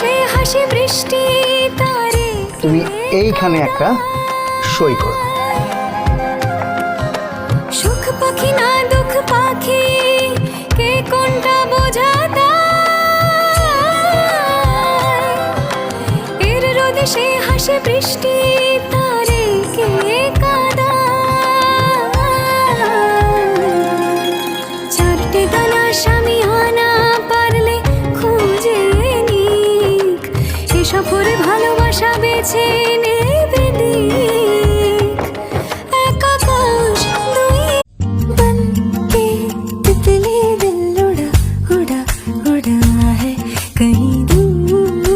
সে হাসি বৃষ্টি তারে তুমি এইখানে একটা সই করো। সুখ পাখি না দুঃখ পাখি কে কোনটা বোঝাতা এর রোদে সে হাসি বৃষ্টি তারে কে কাদা চারটে দানা স্বামী আনা পারলে খুঁজে নিক এ সফরে ভালোবাসা বেছে